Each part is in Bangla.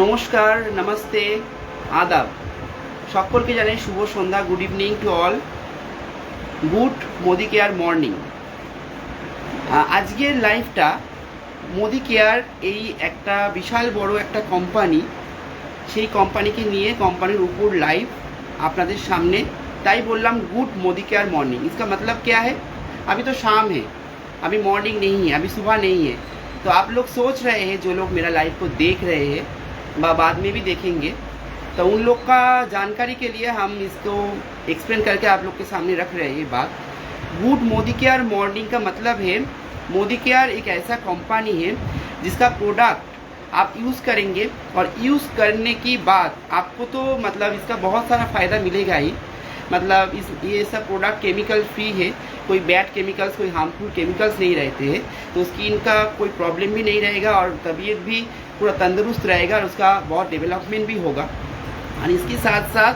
নমস্কার, নমস্তে, আদাব। সকলকে জানাই শুভ সন্ধ্যা, good evening to all. Good Modicare morning. আজকের লাইভটা মোদি কেয়ার এই একটা বিশাল বড় একটা কোম্পানি, সেই কোম্পানিকে নিয়ে কোম্পানির উপর লাইভ আপনাদের सामने। ताई बोललाम गुड मोदी केयर मॉर्निंग। इसका मतलब क्या है? अभी तो शाम है, अभी मॉर्निंग नहीं है, अभी सुबह नहीं है। तो आप लोग सोच रहे हैं, जो लोग मेरा लाइव को देख रहे हैं बाद में भी देखेंगे, तो उन लोग का जानकारी के लिए हम इसको एक्सप्लेन करके आप लोग के सामने रख रहे हैं ये बात। गुड मोदी केयर मॉर्निंग का मतलब है, मोदी केयर एक ऐसा कंपनी है जिसका प्रोडक्ट आप यूज़ करेंगे और यूज़ करने की बाद आपको तो मतलब इसका बहुत सारा फ़ायदा मिलेगा ही। मतलब ये सब प्रोडक्ट केमिकल फ्री है, कोई बैड केमिकल्स, कोई हार्मफुल केमिकल्स नहीं रहते हैं, तो स्किन का कोई प्रॉब्लम भी नहीं रहेगा और तबीयत भी पूरा तंदुरुस्त रहेगा और उसका बहुत डेवलपमेंट भी होगा। और इसके साथ साथ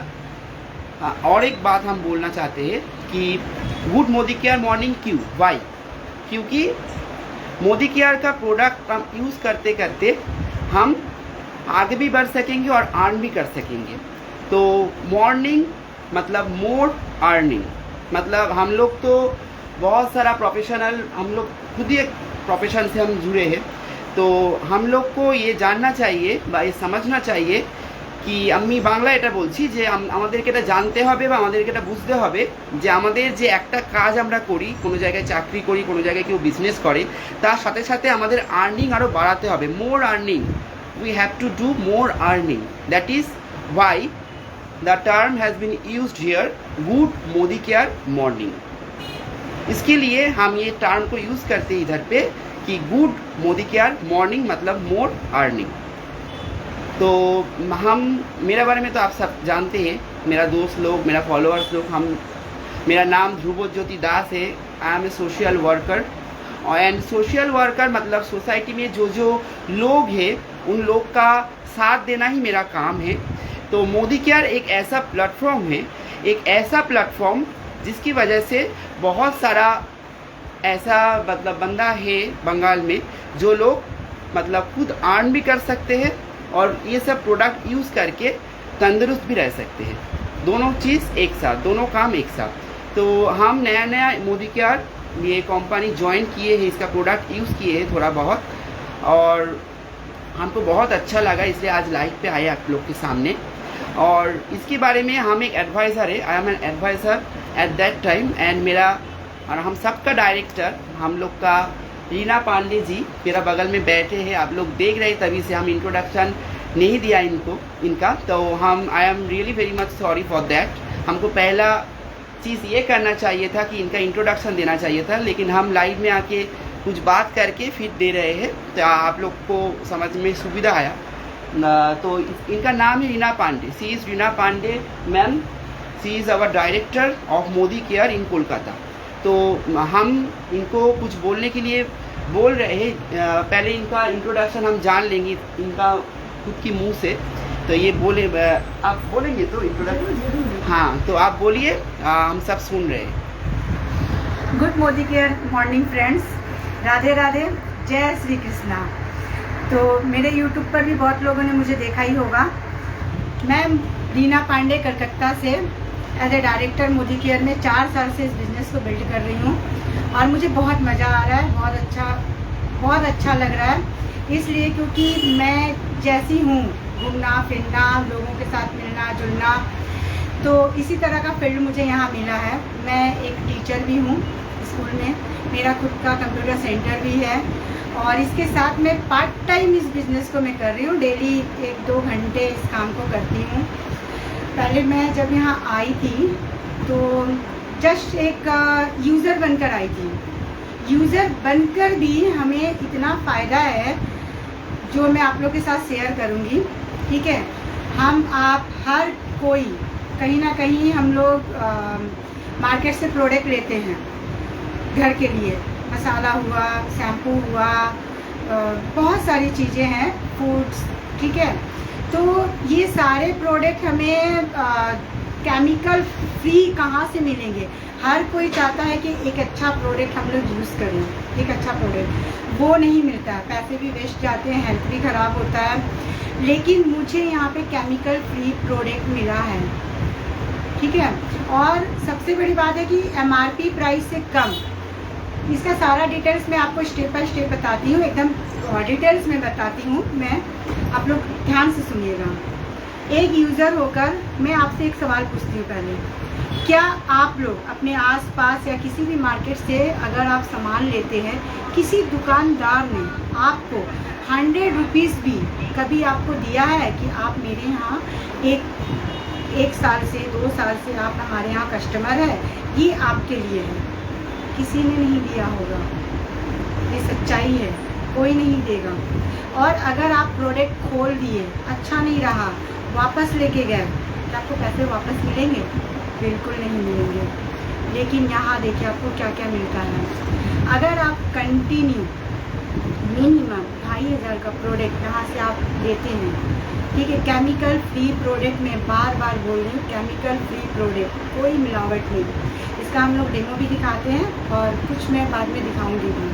और एक बात हम बोलना चाहते हैं कि गुड मोदी केयर मॉर्निंग क्यों, वाई? क्योंकि मोदी केयर का प्रोडक्ट हम यूज़ करते करते हम आगे भी बढ़ सकेंगे और अर्न भी कर सकेंगे। तो मॉर्निंग मतलब मोर अर्निंग। मतलब हम लोग तो बहुत सारा प्रोफेशनल, हम लोग खुद ही एक प्रोफेशन से हम जुड़े हैं, तो हम लोग को ये जानना चाहिए বা ये समझना चाहिए कि আমি বাংলা এটা বলছি যে আমাদেরকে এটা জানতে হবে বা আমাদেরকে এটা বুঝতে হবে যে আমাদের যে একটা কাজ আমরা করি, কোনো জায়গায় চাকরি করি, কোনো জায়গায় কেউ বিজনেস করে, তার সাথে সাথে আমাদের আর্নিং আরও বাড়াতে হবে। More earning, we have to do more earning. That is why the term has been used here, good Modicare morning. इसके लिए हम ये टर्म को यूज़ करते हैं इधर पे कि गुड मोदी केयर मॉर्निंग मतलब मोर अर्निंग। तो हम, मेरे बारे में तो आप सब जानते हैं, मेरा दोस्त लोग, मेरा फॉलोअर्स लोग, मेरा नाम ध्रुवज्योति दास है। I am a social worker. And social worker मतलब सोसाइटी में जो जो लोग हैं उन लोग का साथ देना ही मेरा काम है। तो मोदी केयर एक ऐसा प्लेटफॉर्म है, एक ऐसा प्लेटफॉर्म जिसकी वजह से बहुत सारा ऐसा मतलब बंदा है बंगाल में जो लोग मतलब खुद अर्न भी कर सकते हैं और ये सब प्रोडक्ट यूज़ करके तंदुरुस्त भी रह सकते हैं। दोनों चीज़ एक साथ, दोनों काम एक साथ। तो हम नया नया मोदी केयर ये कंपनी ज्वाइन किए हैं, इसका प्रोडक्ट यूज़ किए हैं थोड़ा बहुत, और हमको बहुत अच्छा लगा, इसलिए आज लाइव पे आए आप लोग के सामने। और इसके बारे में हम एक एडवाइज़र है, I am an adviser at that time. And मेरा और हम सबका डायरेक्टर, हम लोग का रीना पांडे जी मेरा बगल में बैठे हैं, आप लोग देख रहे हैं, तभी से हम इंट्रोडक्शन नहीं दिया इनका। तो हम, I am really very much sorry for that. हमको पहला चीज़ ये करना चाहिए था कि इनका इंट्रोडक्शन देना चाहिए था, लेकिन हम लाइव में आके कुछ बात करके फिर दे रहे हैं, तो आप लोग को समझ में सुविधा आया। तो इनका नाम है Reena Pandey. She is Reena Pandey ma'am, she is our director of Modicare in Kolkata. तो हम इनको कुछ बोलने के लिए बोल रहे हैं, पहले इनका इंट्रोडक्शन हम जान लेंगे इनका खुद की मुंह से। तो ये बोले, आप बोलेंगे तो इंट्रोडक्शन? हाँ, तो आप बोलिए, हम सब सुन रहे हैं। Good Modi care morning friends, Radhe Radhe, जय श्री कृष्णा। तो मेरे YouTube पर भी बहुत लोगों ने मुझे देखा ही होगा। मैं रीना पांडे कलकत्ता से as a director Modicare में 4 साल से इस बिज़नेस को बिल्ड कर रही हूँ और मुझे बहुत मज़ा आ रहा है, बहुत अच्छा लग रहा है। इसलिए क्योंकि मैं जैसी हूँ, घूमना फिरना, लोगों के साथ मिलना जुलना, तो इसी तरह का फील्ड मुझे यहाँ मिला है। मैं एक टीचर भी हूँ स्कूल में, मेरा खुद का कंप्यूटर सेंटर भी है, और इसके साथ मैं पार्ट टाइम इस बिज़नेस को मैं कर रही हूँ। डेली 1-2 घंटे इस काम को करती हूँ। पहले मैं जब यहाँ आई थी तो जस्ट एक यूज़र बनकर आई थी। यूज़र बनकर भी हमें इतना फ़ायदा है जो मैं आप लोग के साथ शेयर करूँगी, ठीक है। हम आप हर कोई कहीं ना कहीं हम लोग मार्केट से प्रोडक्ट लेते हैं घर के लिए, मसाला हुआ, शैम्पू हुआ, बहुत सारी चीज़ें हैं, फूड्स, ठीक है। तो ये सारे प्रोडक्ट हमें केमिकल फ्री कहाँ से मिलेंगे? हर कोई चाहता है कि एक अच्छा प्रोडक्ट हम लोग यूज़ करें, एक अच्छा प्रोडक्ट, वो नहीं मिलता है, पैसे भी वेस्ट जाते हैं, हेल्थ भी ख़राब होता है। लेकिन मुझे यहाँ पे केमिकल फ्री प्रोडक्ट मिला है, ठीक है। और सबसे बड़ी बात है कि MRP प्राइस से कम। इसका सारा डिटेल्स मैं आपको स्टेप बाय स्टेप बताती हूँ, एकदम डिटेल्स में बताती हूँ मैं, आप लोग ध्यान से सुनिएगा। एक यूज़र होकर मैं आपसे एक सवाल पूछती हूँ पहले, क्या आप लोग अपने आसपास या किसी भी मार्केट से अगर आप सामान लेते हैं, किसी दुकानदार ने आपको 100 रुपीज़ भी कभी आपको दिया है कि आप मेरे यहाँ एक साल से 2 साल से आप हमारे यहाँ कस्टमर है, ये आपके लिए है? किसी ने नहीं दिया होगा, ये सच्चाई है, कोई नहीं देगा। और अगर आप प्रोडक्ट खोल दिए, अच्छा नहीं रहा, वापस लेके गए, क्या आपको पैसे वापस मिलेंगे? बिल्कुल नहीं मिलेंगे। लेकिन यहाँ देखिए आपको क्या क्या मिलता है। अगर आप कंटिन्यू मिनिमम 2500 का प्रोडक्ट यहाँ से आप लेते हैं, ठीक है, केमिकल फ्री प्रोडक्ट में बार बार बोल रही हूँ, केमिकल फ्री प्रोडक्ट, कोई मिलावट नहीं। इसका हम लोग डेमो भी दिखाते हैं और कुछ मैं बाद में दिखाऊंगी भी।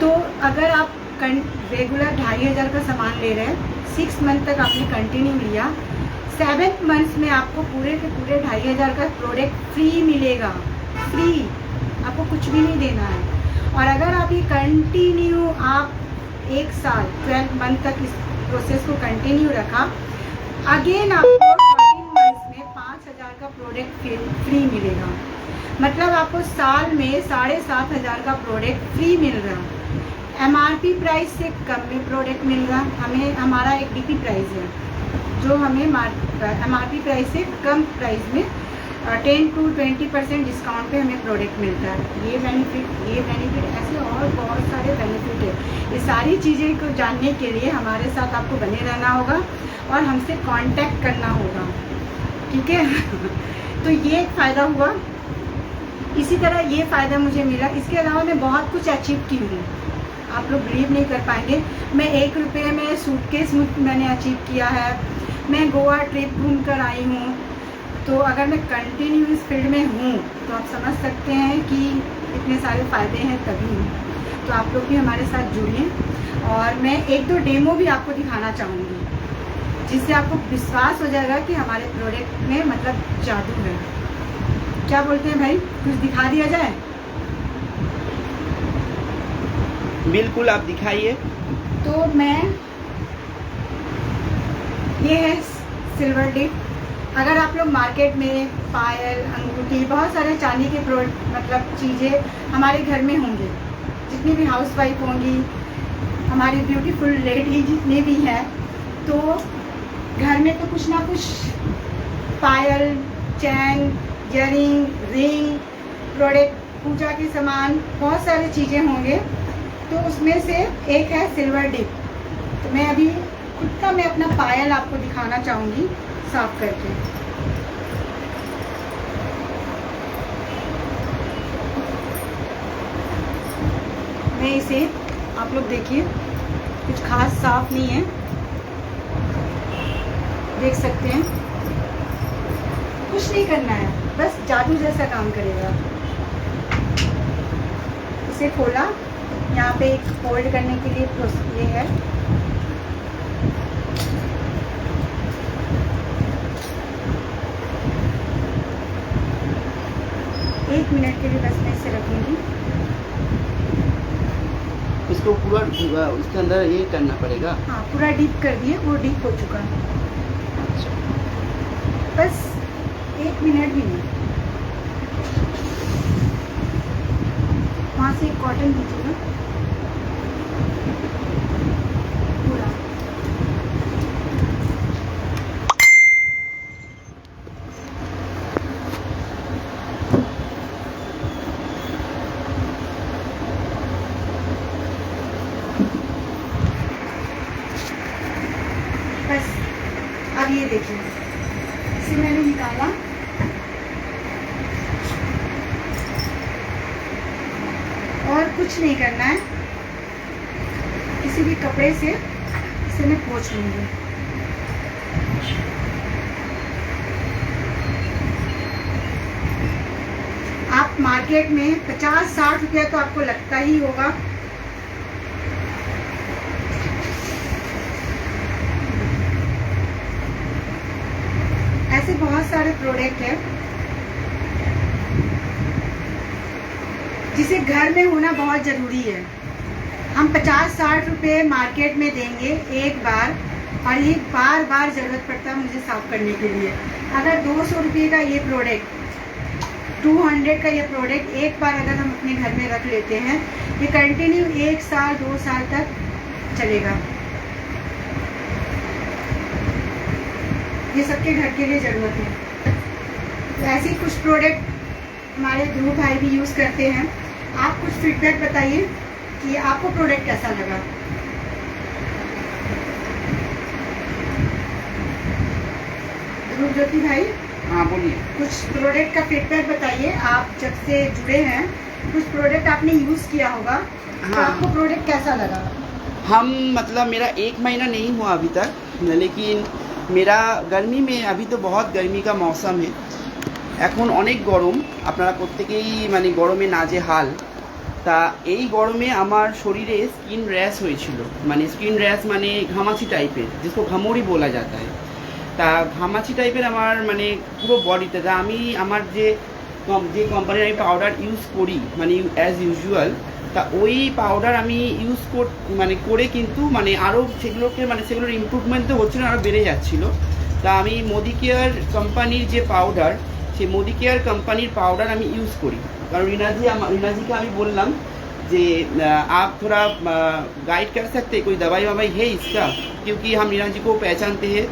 तो अगर आप रेगुलर 2500 का सामान ले रहे हैं, 6 मंथ तक आपने कंटिन्यू लिया, 7th मंथ में आपको पूरे के पूरे 2500 का प्रोडक्ट फ्री मिलेगा, फ्री, आपको कुछ भी नहीं देना है। और अगर आप ये कंटिन्यू आप 1 साल 12 मंथ तक इस प्रोसेस को कंटिन्यू रखा, अगेन आपको 14 मंथ्स में 5000 का प्रोडक्ट फ्री मिलेगा। मतलब आपको साल में 7500 का प्रोडक्ट फ्री मिल रहा। MRP प्राइस से कम में प्रोडक्ट मिल रहा। हमें हमारा एक DP प्राइस है जो हमें MRP प्राइस से कम प्राइस में 10 to 20% डिस्काउंट पे हमें प्रोडक्ट मिलता है। ये बेनिफिट ऐसे और बहुत सारे बेनिफिट है। ये सारी चीज़ें को जानने के लिए हमारे साथ आपको बने रहना होगा और हमसे कांटेक्ट करना होगा, ठीक है। तो ये एक फ़ायदा हुआ। इसी तरह ये फ़ायदा मुझे मिला। इसके अलावा मैं बहुत कुछ अचीव की हूँ, आप लोग बिलीव नहीं कर पाएंगे। मैं 1 रुपये में सूटकेस मैंने अचीव किया है। मैं गोवा ट्रिप घूम कर आई हूँ। तो अगर मैं कंटिन्यू इस फील्ड में हूँ तो आप समझ सकते हैं कि इतने सारे फ़ायदे हैं तभी। तो आप लोग भी हमारे साथ जुड़िए और मैं 1-2 डेमो भी आपको दिखाना चाहूँगी, जिससे आपको विश्वास हो जाएगा कि हमारे प्रोडक्ट में मतलब जादू है। क्या बोलते हैं भाई, कुछ दिखा दिया जाए? बिल्कुल, आप दिखाइए। तो मैं, ये है सिल्वर डिप। अगर आप लोग मार्केट में पायल, अंगूठी, बहुत सारे चांदी के मतलब चीज़ें हमारे घर में होंगे, जितनी भी हाउसवाइफ होंगी, हमारी ब्यूटीफुल लेडी जितने भी हैं, तो घर में तो कुछ ना कुछ पायल, चैन, इयररिंग, रिंग, प्रोडक्ट, पूजा के सामान, बहुत सारी चीज़ें होंगे। तो उसमें से एक है सिल्वर डिप। तो मैं अभी खुद का मैं अपना पायल आपको दिखाना चाहूँगी साफ करके। मैं इसे, आप लोग देखिए, कुछ खास साफ नहीं है, देख सकते हैं। कुछ नहीं करना है, बस जादू जैसा काम करेगा। इसे खोला, यहाँ पे एक होल्ड करने के लिए ये है। एक मिनट के लिए बस मैं इसे रखूँगी। इसको पूरा उसके अंदर ये करना पड़ेगा। हाँ, पूरा डीप कर दिए, वो डीप हो चुका है। बस 1 मिनट भी नहीं। वहाँ से एक कॉटन दीजिएगा पूरा। बस अब ये देखिए, इसे मैंने निकाला। और कुछ नहीं करना है, किसी भी कपड़े से इसे मैं पोंछ लूँगी। आप मार्केट में 50-60 रुपया तो आपको लगता ही होगा। बहुत सारे प्रोडक्ट है जिसे घर में होना बहुत ज़रूरी है। हम 50-60 रुपये मार्केट में देंगे एक बार, और ये बार बार ज़रूरत पड़ता है मुझे साफ़ करने के लिए। अगर 200 रुपये का ये प्रोडक्ट, 200 का ये प्रोडक्ट एक बार अगर हम अपने घर में रख लेते हैं, ये कंटिन्यू 1 साल 2 साल तक चलेगा। ये सबके घर के लिए ज़रूरत है। तो ऐसे ही कुछ प्रोडक्ट हमारे ध्रुव भाई भी यूज़ करते हैं। आप कुछ फीडबैक बताइए कि आपको प्रोडक्ट कैसा लगा। ध्रुव ज्योति भाई, हाँ बोलिए। कुछ प्रोडक्ट का फीडबैक बताइए। आप जब से जुड़े हैं, कुछ प्रोडक्ट आपने यूज़ किया होगा, तो हाँ। आपको प्रोडक्ट कैसा लगा? हम मतलब मेरा 1 महीना नहीं हुआ अभी तक, लेकिन मेरा गर्मी में, अभी तो बहुत गर्मी का मौसम है, এখন অনেক গরম, আপনারা প্রত্যেকেই মানে গরমে নাজেহাল। তা এই গরমে আমার শরীরে স্কিন র্যাশ হয়েছিল, মানে স্কিন র্যাশ মানে ঘামাচি টাইপের, जिसको ঘামুড়ি বলা जाता है। তা ঘামাচি টাইপের আমার মানে পুরো বডিতে, তা আমি আমার যে কোম্পানির আমি পাউডার ইউজ করি মানে অ্যাজ ইউজুয়াল, তা ওই পাউডার আমি ইউজ মানে করে কিন্তু মানে আরও সেগুলোকে মানে সেগুলোর ইমপ্রুভমেন্ট তো হচ্ছিল, আরও বেড়ে যাচ্ছিলো। তা আমি মোদি কেয়ার কোম্পানির যে পাউডার, সেই মোদি কেয়ার কোম্পানির पाउडर আমি ইউজ করি। কারণ रीनाजी আমি বললাম যে आप थोड़ा गाइड कर सकते, कोई दवाई ववाई है इसका, क्योंकि हम रीनाजी को पहचानते हैं।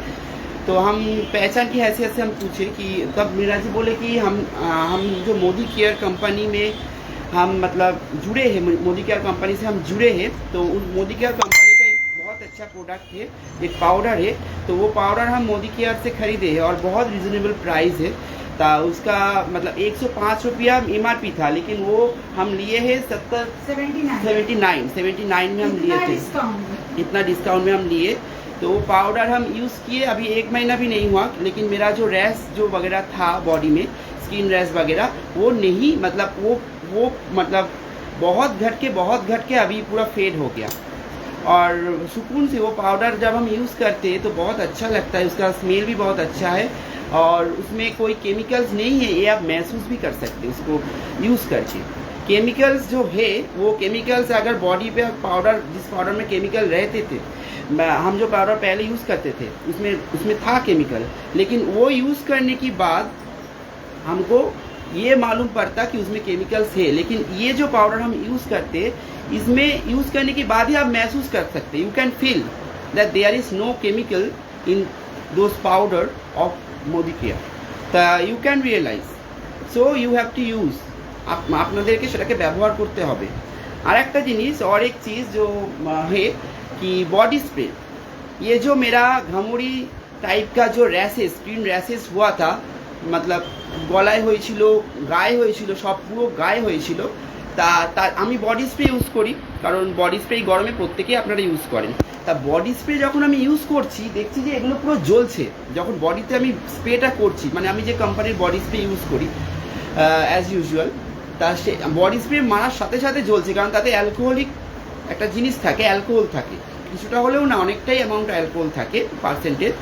तो हम पहचान की हैसियत से हम पूछे कि तब रीनाजी बोले कि हम जो मोदी केयर कंपनी में हम मतलब जुड़े हैं, मोदी केयर कंपनी से हम जुड़े हैं। तो उन मोदी केयर कंपनी का एक बहुत अच्छा प्रोडक्ट है, एक पाउडर है। तो वो पाउडर हम मोदी केयर से खरीदे हैं और बहुत रिजनेबल प्राइस है। था उसका मतलब 105 रुपया MRP था, लेकिन वो हम लिए हैं 79 में हम लिए थे, इतना डिस्काउंट में हम लिए। तो वो पाउडर हम यूज़ किए, अभी 1 महीना भी नहीं हुआ, लेकिन मेरा जो रैश जो वगैरह था बॉडी में, स्किन रैश वगैरह, वो नहीं मतलब वो मतलब बहुत घट के अभी पूरा फेड हो गया। और सुकून से वो पाउडर जब हम यूज़ करते हैं तो बहुत अच्छा लगता है, उसका स्मेल भी बहुत अच्छा है और उसमें कोई केमिकल्स नहीं है, ये आप महसूस भी कर सकते हैं उसको यूज़ करके। केमिकल्स जो है वो केमिकल्स अगर बॉडी पे पाउडर, जिस पाउडर में केमिकल रहते थे, हम जो पाउडर पहले यूज़ करते थे उसमें था केमिकल, लेकिन वो यूज़ करने के बाद हमको ये मालूम पड़ता कि उसमें केमिकल्स है। लेकिन ये जो पाउडर हम यूज़ करते हैं, इसमें यूज़ करने के बाद ही आप महसूस कर सकते हैं, you can feel that there is no chemical in those powder of Modicare. তা you can realise, so you have to use, আপনাদেরকে সেটাকে ব্যবহার করতে হবে। আর একটা জিনিস और एक चीज़ जो है कि बॉडी स्प्रे, ये जो मेरा घामुड़ी टाइप का जो रैसेस, स्किन रैसेस हुआ था, मतलब গলায় হয়েছিল, গায়ে হয়েছিল, সব পুরো গায়ে হয়েছিল। তা আমি বডি স্প্রে ইউজ করি, কারণ বডি স্প্রে গরমে প্রত্যেকেই আপনারা ইউজ করেন। তা বডি স্প্রে যখন আমি ইউজ করছি দেখছি যে এগুলো পুরো জ্বলছে, যখন বডিতে আমি স্প্রেটা করছি, মানে আমি যে কোম্পানির বডি স্প্রে ইউজ করি অ্যাজ ইউজুয়াল, তা সে বডি স্প্রে মারার সাথে সাথে জ্বলছে, কারণ তাতে অ্যালকোহলিক একটা জিনিস থাকে, অ্যালকোহল থাকে, কিছুটা হলেও না অনেকটাই অ্যামাউন্ট অ্যালকোহল থাকে পার্সেন্টেজ।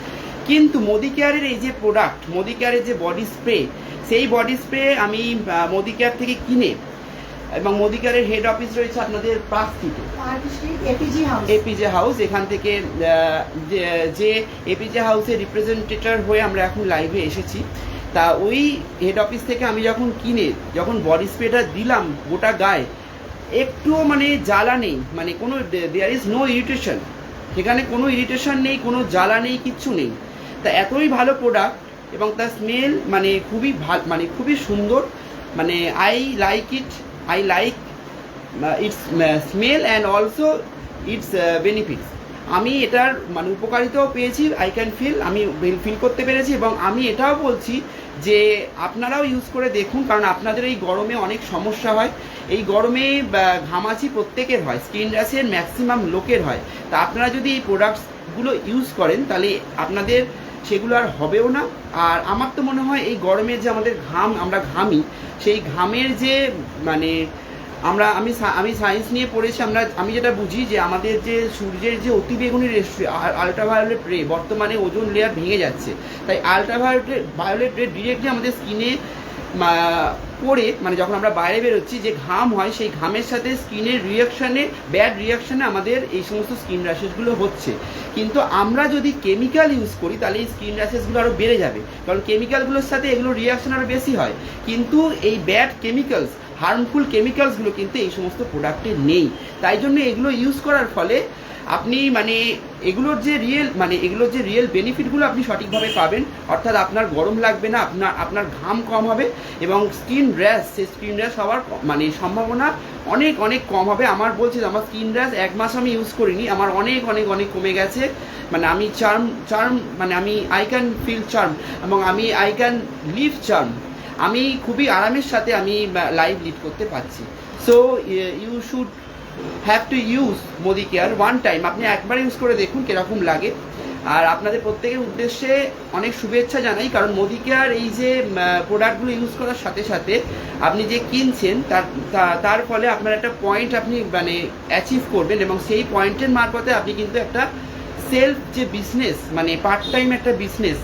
কিন্তু মোদি কেয়ারের এই যে প্রোডাক্ট, মোদি কেয়ারের যে বডি স্প্রে, সেই বডি স্প্রে আমি মোদি কেয়ার থেকে কিনে, এবং মোদি কেয়ারের হেড অফিস রয়েছে আপনাদের পার্ক স্ট্রিটে, এপিজে হাউস, এখান থেকে যে এপিজে হাউসের রিপ্রেজেন্টেটর হয়ে আমরা এখন লাইভে এসেছি। তা ওই হেড অফিস থেকে আমি যখন বডি স্প্রেটা দিলাম গোটা গায়ে, একটুও মানে জ্বালা নেই, মানে কোনো দেয়ার ইজ নো ইরিটেশন, সেখানে কোনো ইরিটেশন নেই, কোনো জ্বালা নেই, কিচ্ছু নেই। তা এতই ভালো প্রোডাক্ট এবং তার স্মেল মানে খুবই ভালো, মানে খুবই সুন্দর, মানে I like it's smell and also it's benefits. আমি এটার মানে উপকারিতাও পেয়েছি, আই ক্যান ফিল, আমি ফিল করতে পেরেছি, এবং আমি এটাও বলছি যে আপনারাও ইউজ করে দেখুন, কারণ আপনাদের এই গরমে অনেক সমস্যা হয়, এই গরমে ঘামাচি প্রত্যেকের হয়, স্কিন র্যাশের ম্যাক্সিমাম লোকের হয়। তা আপনারা যদি এই প্রোডাক্টসগুলো ইউজ করেন তাহলে আপনাদের সেগুলো আর হবেও না। আর আমার তো মনে হয় এই গরমে যে আমাদের আমরা ঘামি, সেই ঘামের যে মানে আমি সায়েন্স নিয়ে পড়েছি। আমি যেটা বুঝি যে আমাদের যে সূর্যের যে অতিবেগুনি রেস্ট্রি আল্ট্রাভায়োলেট রে, বর্তমানে ওজোন লেয়ার ভেঙে যাচ্ছে, তাই ভায়োলেট রে ডিরেক্টলি আমাদের স্কিনে পড়ে, মানে যখন আমরা বাইরে বেরোচ্ছি যে ঘাম হয়, সেই ঘামের সাথে স্কিনের রিয়াকশানে, ব্যাড রিয়াকশানে আমাদের এই সমস্ত স্কিন র্যাশেসগুলো হচ্ছে। কিন্তু আমরা যদি কেমিক্যাল ইউজ করি তাহলে এই স্কিন র্যাশেসগুলো আরও বেড়ে যাবে, কারণ কেমিক্যালগুলোর সাথে এগুলো রিয়াকশান আরও বেশি হয়। কিন্তু এই ব্যাড কেমিক্যালস, হার্মফুল কেমিক্যালসগুলো কিন্তু এই সমস্ত প্রোডাক্টে নেই। তাই জন্য এগুলো ইউজ করার ফলে আপনি মানে এগুলোর যে রিয়েল বেনিফিটগুলো আপনি সঠিকভাবে পাবেন। অর্থাৎ আপনার গরম লাগবে না, আপনার ঘাম কম হবে, এবং স্কিন র্যাশ হওয়ার মানে সম্ভাবনা অনেক অনেক কম হবে। আমার স্কিন র্যাশ 1 মাস আমি ইউজ করিনি, আমার অনেক অনেক অনেক কমে গেছে। মানে আমি আই ক্যান ফিল চার্ম, এবং আই ক্যান লিভ চার্ম। আমি খুবই আরামের সাথে আমি লাইফ লিড করতে পারছি। So you should have to use Modicare one time. আপনি একবার ইউজ করে দেখুন কীরকম লাগে। আর আপনাদের প্রত্যেকের উদ্দেশ্যে অনেক শুভেচ্ছা জানাই, কারণ মোদি কেয়ার এই যে প্রোডাক্টগুলো ইউজ করার সাথে সাথে আপনি যে কিনছেন তার ফলে আপনার একটা পয়েন্ট আপনি মানে অ্যাচিভ করবেন, এবং সেই পয়েন্টের মারফতে আপনি কিন্তু একটা সেলফ যে বিজনেস, মানে পার্ট টাইম একটা বিজনেস,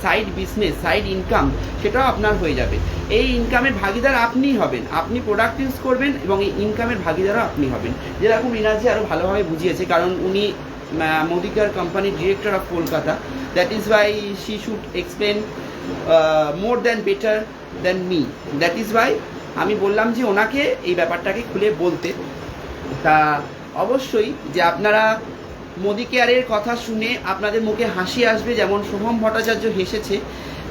সাইড ইনকাম, সেটাও আপনার হয়ে যাবে। এই ইনকামের ভাগিদার আপনিই হবেন। আপনি প্রোডাক্ট ইউজ করবেন এবং এই ইনকামের ভাগিদারও আপনি হবেন। যেরকম রিনাজি আরও ভালোভাবে বুঝিয়েছে, কারণ উনি মোদি কেয়ার কোম্পানির director of Kolkata. That is why she should explain more than better than me. That is Y আমি বললাম যে ওনাকে এই ব্যাপারটাকে খুলে বলতে। তা অবশ্যই যে আপনারা মোদি কেয়ারের কথা শুনে আপনাদের মুখে হাসি আসবে, যেমন শুভম ভট্টাচার্য হেসেছে।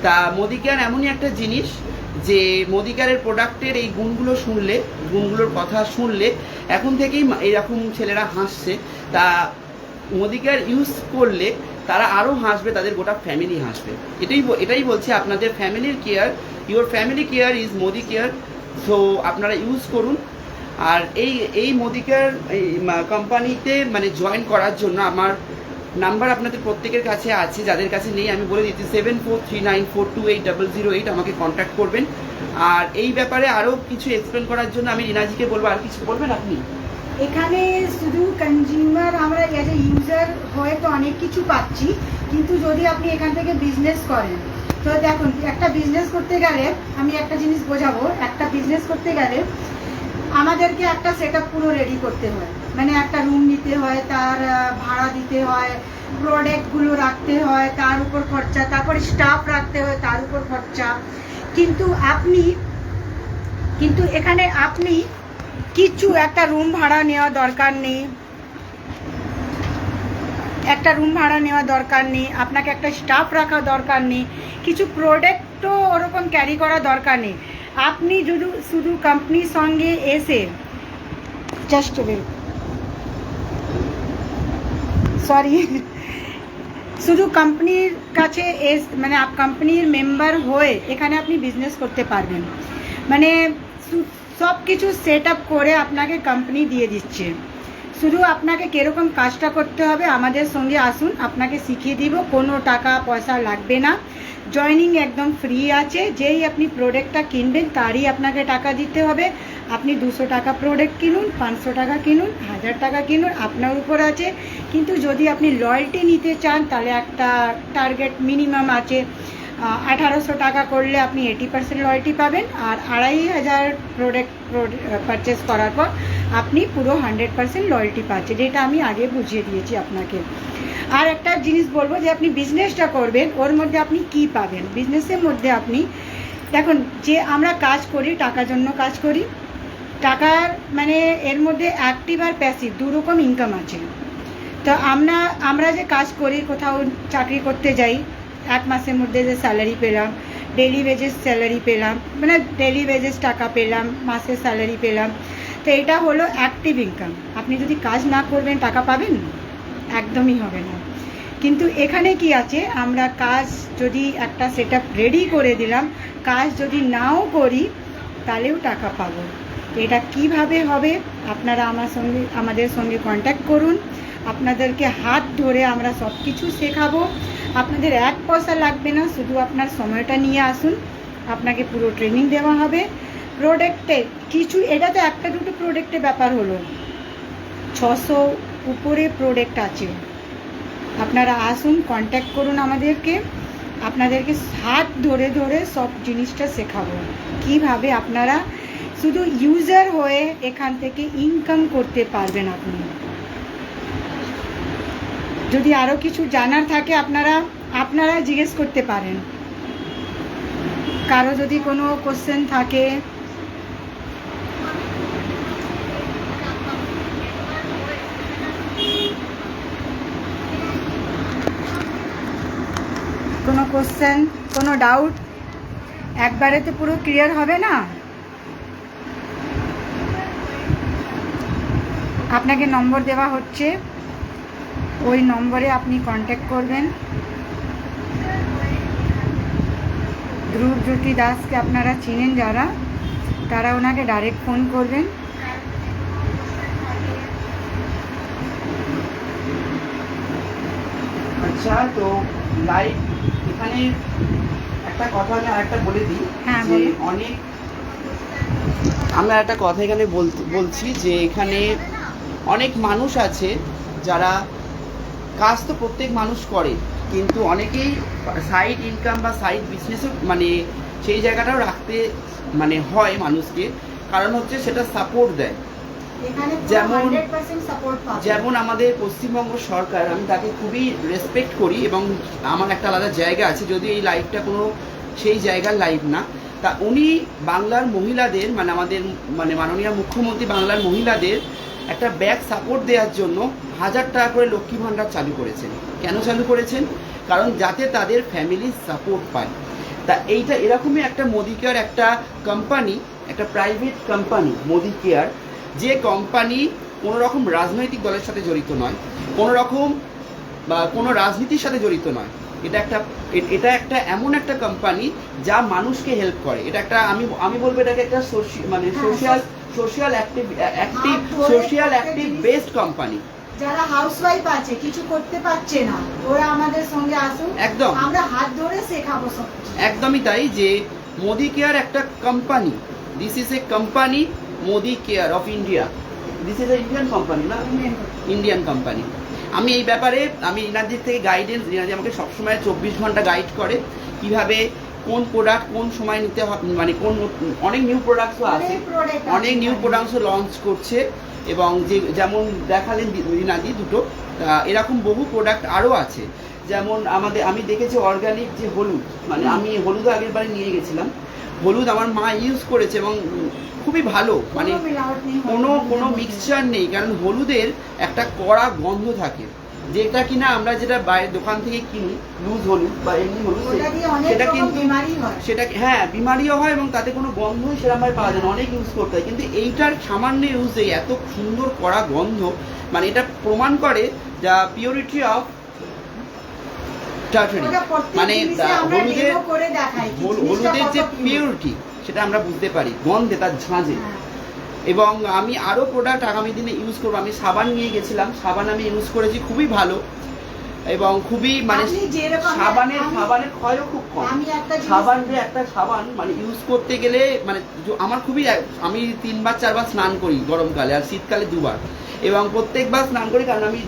তা মোদি কেয়ার এমনই একটা জিনিস যে মোদি কেয়ারের প্রোডাক্টের এই গুণগুলোর কথা শুনলে এখন থেকেই এরকম ছেলেরা হাসছে। তা মোদি কেয়ার ইউজ করলে তারা আরও হাসবে, তাদের গোটা ফ্যামিলি হাসবে। এটাই বলছি, আপনাদের ফ্যামিলির care, your family care is Modi care. So আপনারা ইউজ করুন। আর এই মোদি কেয়ার কোম্পানিতে মানে জয়েন করার জন্য আমার নাম্বার আপনাদের প্রত্যেকের কাছে আছে, যাদের কাছে নেই আমি বলে দিচ্ছি 7439428008 আমাকে কন্ট্যাক্ট করবেন। আর এই ব্যাপারে আরও কিছু এক্সপ্লেন করার জন্য আমি রিনাজিকে বলবো। আর কিছু বলবেন আপনি? এখানে শুধু কনজিউমার, আমরা অ্যাজ এ ইউজার হয়ে তো অনেক কিছু পাচ্ছি, কিন্তু যদি আপনি এখান থেকে বিজনেস করেন, তো দেখুন একটা বিজনেস করতে গেলে, আমি একটা জিনিস বোঝাবো, একটা বিজনেস করতে গেলে আমাদেরকে একটা সেট আপ পুরো রেডি করতে হয়। মানে একটা রুম নিতে হয়, তার ভাড়া দিতে হয়, প্রোডাক্টগুলো রাখতে হয়, তার উপর খরচা, তারপর স্টাফ রাখতে হয়, তার উপর খরচা। কিন্তু এখানে আপনি কিছু একটা রুম ভাড়া নেওয়া দরকার নেই, আপনাকে একটা স্টাফ রাখা দরকার নেই, কিছু প্রোডাক্টও ওরকম ক্যারি করা দরকার নেই। আপনি শুধু কোম্পানির সঙ্গে এসে শুধু কোম্পানির কাছে মানে কোম্পানির মেম্বার হয়ে এখানে আপনি বিজনেস করতে পারবেন। মানে সব কিছু সেট আপ করে আপনাকে কোম্পানি দিয়ে দিচ্ছে। শুধু আপনাকে কীরকম কাজটা করতে হবে আমাদের সঙ্গে আসুন, আপনাকে শিখিয়ে দিব, কোনো টাকা পয়সা লাগবে না, জয়নিং একদম ফ্রি আছে। যেই আপনি প্রোডাক্টটা কিনবেন তারই আপনাকে টাকা দিতে হবে। আপনি 200 টাকা প্রোডাক্ট কিনুন, 500 টাকা কিনুন, 1000 টাকা কিনুন, আপনার উপর আছে। কিন্তু যদি আপনি লয়্যালটি নিতে চান তাহলে একটা টার্গেট মিনিমাম আছে। 1800 টাকা করলে আপনি 80% লয়্যালটি পাবেন, আর 2500 প্রোডাক্ট পারচেস করার পর আপনি পুরো 100% লয়্যালটি পাচ্ছেন, যেটা আমি আগে বুঝিয়ে দিয়েছি আপনাকে। আর একটা জিনিস বলবো, যে আপনি বিজনেসটা করবেন ওর মধ্যে আপনি কি পাবেন। বিজনেসের মধ্যে আপনি দেখুন, যে আমরা কাজ করি টাকার জন্য কাজ করি, টাকার মানে এর মধ্যে অ্যাক্টিভ আর প্যাসিভ দুরকম ইনকাম আছে। তো আমরা যে কাজ করি, কোথাও চাকরি করতে যাই, 1 মাসের মধ্যে যে স্যালারি পেলাম, ডেলি ওয়েজেস স্যালারি পেলাম, মানে ডেলি ওয়েজেস টাকা পেলাম, মাসের স্যালারি পেলাম, তো এটা হলো অ্যাক্টিভ ইনকাম। আপনি যদি কাজ না করবেন টাকা পাবেন? একদমই হবে না। কিন্তু এখানে কি আছে, আমরা কাজ যদি একটা সেট আপ রেডি করে দিলাম, কাজ যদি নাও করি তাহলেও টাকা পাবো। এটা কিভাবে হবে, আপনারা আমাদের সঙ্গে কন্ট্যাক্ট করুন, আপনাদেরকে হাত ধরে আমরা সব কিছু শেখাবো। আপনাদের 1 পয়সা লাগবে না, শুধু আপনার সময়টা নিয়ে আসুন, আপনাকে পুরো ট্রেনিং দেওয়া হবে। প্রোডাক্টে কিছু, এটা তো একটা দুটো প্রোডাক্টের ব্যাপার হলো, 600 উপরে প্রোডাক্ট আছে। আপনারা আসুন, কন্ট্যাক্ট করুন আমাদেরকে, আপনাদেরকে হাত ধরে ধরে সব জিনিসটা শেখাবো কিভাবে আপনারা শুধু ইউজার হয়ে এখান থেকে ইনকাম করতে পারবেন। আপনি যদি আরও কিছু জানার থাকে আপনারা জিজ্ঞেস করতে পারেন। কারো যদি কোনো কোশ্চেন থাকে, কোনো কোশ্চেন, কোনো ডাউট, একবারে তো পুরো ক্লিয়ার হবে না। আপনাকে নম্বর দেওয়া হচ্ছে, ওই নম্বরে আপনি কন্ট্যাক্ট করবেন। ধ্রুবজ্যোতি দাসকে আপনারা চিনেন যারা, তারা ওনাকে ডাইরেক্ট ফোন করবেন। আচ্ছা, তো লাইভ এখানে একটা কথা আমি আরেকটা বলে দিই, হ্যাঁ, যে বলুন। অনেক আমরা একটা কথা এখানে বলছি যে এখানে অনেক মানুষ আছে যারা কাজ তো প্রত্যেক মানুষ করে, কিন্তু অনেকেই সাইড ইনকাম বা সাইড বিজনেসও মানে সেই জায়গাটাও রাখতে মানে হয় মানুষকে, কারণ হচ্ছে সেটা সাপোর্ট দেয়। যেমন আমাদের পশ্চিমবঙ্গ সরকার, আমি তাকে খুবই রেসপেক্ট করি এবং আমার একটা আলাদা জায়গা আছে, যদিও এই লাইভটা কোনো সেই জায়গার লাইভ না। তা উনি বাংলার মহিলাদের মানে আমাদের মানে মাননীয় মুখ্যমন্ত্রী বাংলার মহিলাদের একটা ব্যাক সাপোর্ট দেওয়ার জন্য 1000 টাকা করে লক্ষ্মী ভাণ্ডার চালু করেছেন। কেন চালু করেছেন? কারণ যাতে তাদের ফ্যামিলি সাপোর্ট পায়। তা এইটা এরকমই একটা মোদি কেয়ার একটা কোম্পানি, একটা প্রাইভেট কোম্পানি মোদি কেয়ার, যে কোম্পানি কোনো রকম রাজনৈতিক দলের সাথে জড়িত নয়, কোনো রকম বা কোনো রাজনীতির সাথে জড়িত নয়। এটা একটা এমন একটা কোম্পানি যা মানুষকে হেল্প করে। এটা একটা আমি বলবো এটাকে একটা সোশ্যাল অ্যাক্টিভ বেসড কোম্পানি। যারা হাউসওয়াইফ আছে, কিছু করতে পারছে না, ওরা আমাদের সঙ্গে আসুন, একদম আমরা হাত ধরে শেখাবো সব। একদমই তাই, যে মোদি কেয়ার একটা company, this is a company Modi care of India, this is a Indian company না, ইন্ডিয়ান কোম্পানি। আমি এই ব্যাপারে আমি ইনাদির থেকে গাইডেন্স, ইনাদি আমাকে সবসময় 24 ঘন্টা গাইড করে কিভাবে কোন প্রোডাক্ট কোন সময় নিতে হবে, মানে কোন অনেক নিউ প্রোডাক্টসও আছে, অনেক নিউ প্রোডাক্টসও লঞ্চ করছে। এবং যেমন দেখালেন ইনাদি দুটো, এরকম বহু প্রোডাক্ট আরও আছে। যেমন আমি দেখেছি অর্গানিক যে হলুদ, মানে আমি হলুদ আগের বারে নিয়ে গেছিলাম, হলুদ আমার মা ইউজ করেছে এবং খুবই ভালো, মানে কোনো মিক্সচার নেই। কারণ হলুদের একটা কড়া গন্ধ থাকে, যেটা কিনা আমরা যেটা বাইরের দোকান থেকে কিনি লুজ হলুদ বা এমনি হলুদ, সেটা কিন্তু সেটা হ্যাঁ বিমারিও হয় এবং তাতে কোনো গন্ধই সেরকমভাবে পাওয়া যায় না, অনেক ইউজ করতে হয়। কিন্তু এইটার সামান্য ইউজে এত সুন্দর কড়া গন্ধ, মানে এটা প্রমাণ করে যা পিওরিটি অফ টার্টারি, মানে হলুদের যে পিওরিটি সেটা আমরা বুঝতে পারি গন্ধে, তার ঝাঁঝে। এবং আমি আরও প্রোডাক্ট আগামী দিনে ইউজ করবো। আমি সাবান নিয়ে গেছিলাম, সাবান আমি ইউজ করেছি, খুবই ভালো এবং খুবই মানে সাবানের ক্ষয়ও খুব কম। একটা সাবান মানে ইউজ করতে গেলে মানে আমার খুবই, আমি 3 বার 4 বার স্নান করি গরমকালে, আর শীতকালে 2 বার, এবং প্রত্যেকবার স্নান করি, কারণ আমি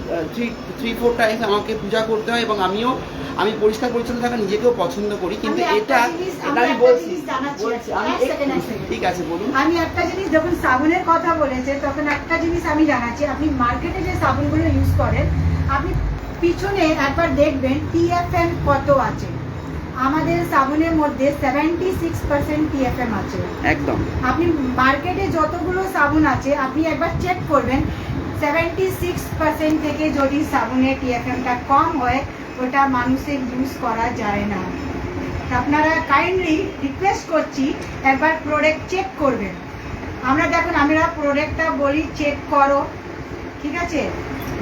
3-4 টাইমস আমাকে পূজা করতে হয় এবং আমি পরিষ্কার পরিচ্ছন্ন থাকা নিজেকেও পছন্দ করি। কিন্তু এটা আমি বলছি ঠিক আছে বলুন। আমি একটা জিনিস, যখন সাবুনের কথা বলেছে তখন একটা জিনিস আমি জানাচ্ছি, আপনি মার্কেটে যে সাবুনগুলো ইউজ করেন, আপনি পিছনে একবার দেখবেন TFM কত আছে। আমাদের সাবুনের মধ্যে 76% TFM আছে। একদম আপনি মার্কেটে যতগুলো সাবুন আছে আপনি একবার চেক করবেন, 76% থেকে যদি সাবুনের TFMটা কম হয়, ওটা মানুষের ইউজ করা যায় না। আপনারা কাইন্ডলি রিকোয়েস্ট করছি একবার প্রোডাক্ট চেক করবেন। আমরা দেখুন, আমরা প্রোডাক্টটা বলি চেক করো, ঠিক আছে,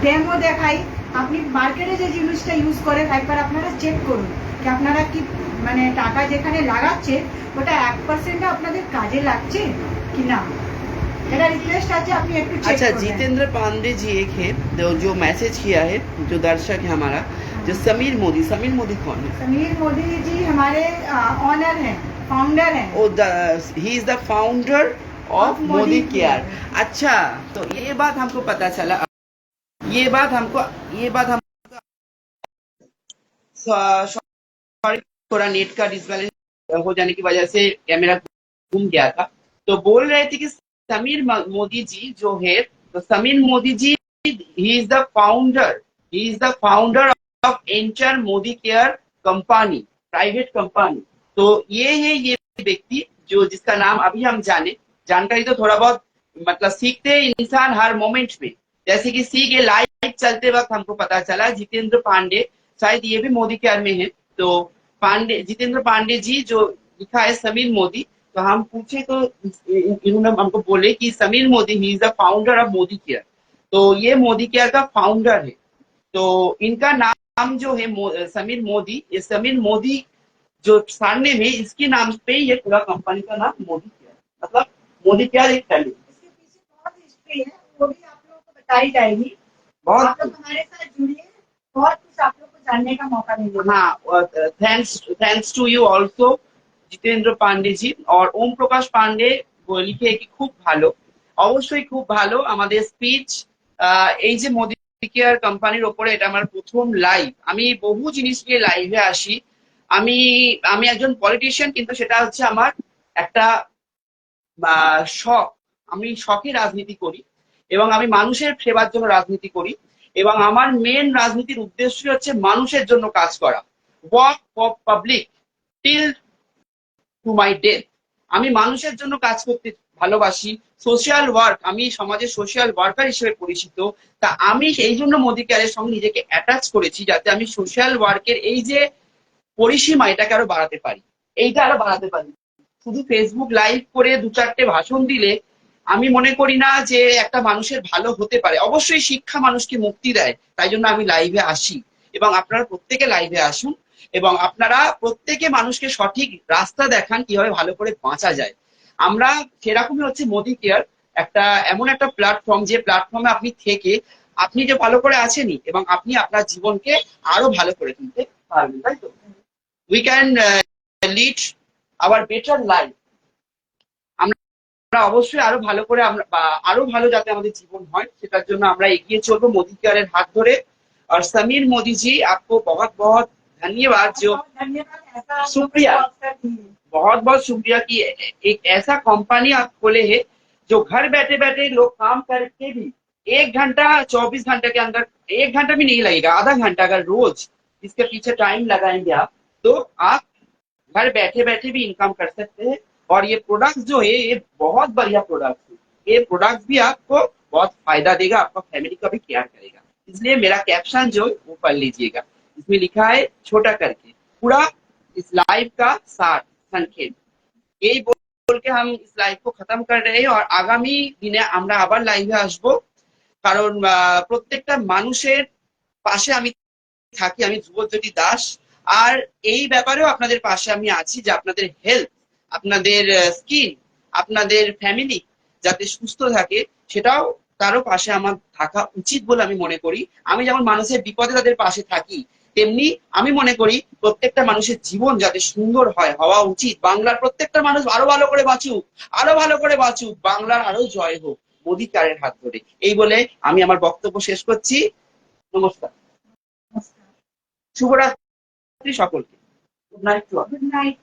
ডেমো দেখাই। আপনি মার্কেটে যে জিনিসটা ইউজ করেন একবার আপনারা চেক করুন যে আপনারা কি মানে টাকা যেখানে লাগাচ্ছে ওটা 1% আপনাদের কাজে লাগছে कि ना। मेरा रिक्वेस्ट है आप एक चेक। अच्छा, जितेंद्र पांडे जी एक है जो मैसेज किया है, जो दर्शक है हमारा, जो समीर मोदी कौन है? समीर मोदी जी हमारे ऑनर हैं, फाउंडर है। Oh he is the founder of Of Modi Modi care. Care। अच्छा, तो ये बात हमको पता चला। ये बात हम सॉरी, थोड़ा नेट का डिसबैलेंस हो जाने की वजह से कैमरा घूम गया था। तो बोल रहे थे कि समीर मोदी जी जो है, तो Sameer Modi ji he is the founder of enter Modicare company, private company. तो ये है ये व्यक्ति जो जिसका नाम अभी हम जाने। जानकारी तो थोड़ा बहुत मतलब सीखते हैं इंसान हर मोमेंट में। जैसे कि सीखे लाइव चलते वक्त हमको पता चला जितेंद्र पांडे, शायद ये भी मोदी केयर में है। तो जितेंद्र पांडे जी जो लिखा है समीर मोदी, तो हम पूछे तो इन्होंने हमको बोले कि समीर मोदी ही is the founder of Modi care. तो ये मोदी केयर का फाउंडर है। तो इनका नाम जो है समीर मोदी, ये समीर मोदी जो सामने में इसके नाम पे ये पूरा कंपनी का नाम मोदी केयर, मतलब मोदी केयर एक फैमिली। इसके पीछे बहुत हिस्ट्री है, वो भी आप लोगों को बताई जाएगी। बहुत आप लोग हमारे साथ जुड़िए, बहुत कुछ आप लोग को जानने का मौका मिलेगा। हाँ, thanks to you also Jitendra Pandey ji. আর ওম প্রকাশ পান্ডে লিখে কি খুব ভালো, অবশ্যই খুব ভালো আমাদের স্পিচ। এই যে মোদি কেয়ার কোম্পানির ওপরে এটা আমার প্রথম লাইভ। আমি বহু জিনিস নিয়ে লাইভে আসি। আমি আমি একজন পলিটিশিয়ান, কিন্তু সেটা হচ্ছে আমার একটা শখ। আমি শখে রাজনীতি করি এবং আমি মানুষের সেবার জন্য রাজনীতি করি। এবং আমার মেন রাজনীতির উদ্দেশ্য হচ্ছে মানুষের জন্য কাজ করা, work for public till to my death. আমি মানুষের জন্য কাজ করতে ভালোবাসি। সোশ্যাল ওয়ার্ক, আমি সমাজের সোশ্যাল ওয়ার্কার হিসেবে পরিচিত। তা আমি এই জন্য মোদি কেয়ারের সঙ্গে নিজেকে অ্যাটাচ করেছি, যাতে আমি সোশ্যাল ওয়ার্কের এই যে পরিসীমা এটাকে আরো বাড়াতে পারি, এইটা আরো বাড়াতে পারি। শুধু ফেসবুক লাইভ করে দু চারটে ভাষণ দিলে আমি মনে করি না যে একটা মানুষের ভালো হতে পারে। অবশ্যই শিক্ষা মানুষকে মুক্তি দেয়, তাই জন্য আমি লাইভে আসি। এবং আপনারা প্রত্যেকে লাইভে আসুন এবং আপনারা প্রত্যেকে মানুষকে সঠিক রাস্তা দেখান কিভাবে ভালো করে বাঁচা যায়। আমরা সেরকমই হচ্ছে মোদি কেয়ার, একটা এমন একটা প্ল্যাটফর্ম যে প্ল্যাটফর্মে আপনি থেকে আপনি যে ভালো করে আছেনই এবং আপনি আপনার জীবনকে আরো ভালো করে তুলতে পারবেন, তাই তো? We can lead hour better life. আমরা অবশ্যই আরো ভালো করে আরো ভালো যাতে আমাদের জীবন হয় সেটার জন্য আমরা এগিয়ে চলবো মোदी केयर हाथ धरे। और समीर मोदी जी आपको बहुत बहुत धन्यवाद, जो शुक्रिया, बहुत बहुत शुक्रिया कि एक ऐसा कंपनी आप खोले है जो घर बैठे बैठे लोग काम करके भी 1 घंटा 24 घंटे के अंदर, 1 घंटा भी नहीं लगेगा, आधा घंटा अगर रोज इसके पीछे टाइम लगाएंगे आप, तो आप घर बैठे बैठे भी इनकम कर सकते हैं। और ये प्रोडक्ट जो है ये बहुत बढ़िया प्रोडक्ट है। ये प्रोडक्ट भी आपको बहुत फायदा देगा, आपका फैमिली का भी केयर करेगा। इसलिए मेरा कैप्शन जो है वो पढ़ लीजिएगा। इसमें लिखा है छोटा करके पूरा इस लाइव का सार संक्षेप। यही बोल के हम इस लाइव को खत्म कर रहे हैं। और आगामी दिने আমরা আবার লাইভে আসবো, কারণ প্রত্যেকটা মানুষের পাশে আমি থাকি। আমি ধ্রুবজ্যোতি দাস। আর এই ব্যাপারেও আপনাদের পাশে আমি আছি, যে আপনাদের হেলথ, আপনাদের স্কিন, আপনাদের ফ্যামিলি যাতে সুস্থ থাকে সেটাও তারও পাশে আমার থাকা উচিত বলে আমি মনে করি। আমি যেমন মানুষের বিপদে তাদের পাশে থাকি, তেমনি আমি মনে করি প্রত্যেকটা মানুষের জীবন যাতে সুন্দর হয়, হওয়া উচিত। বাংলার প্রত্যেকটা মানুষ আরো ভালো করে বাঁচুক, আরো ভালো করে বাঁচুক, বাংলার আরো জয় হোক মোদি কেয়ারের হাত ধরে। এই বলে আমি আমার বক্তব্য শেষ করছি। নমস্কার, শুভরাত্রি সকলকে। Good night. Good night.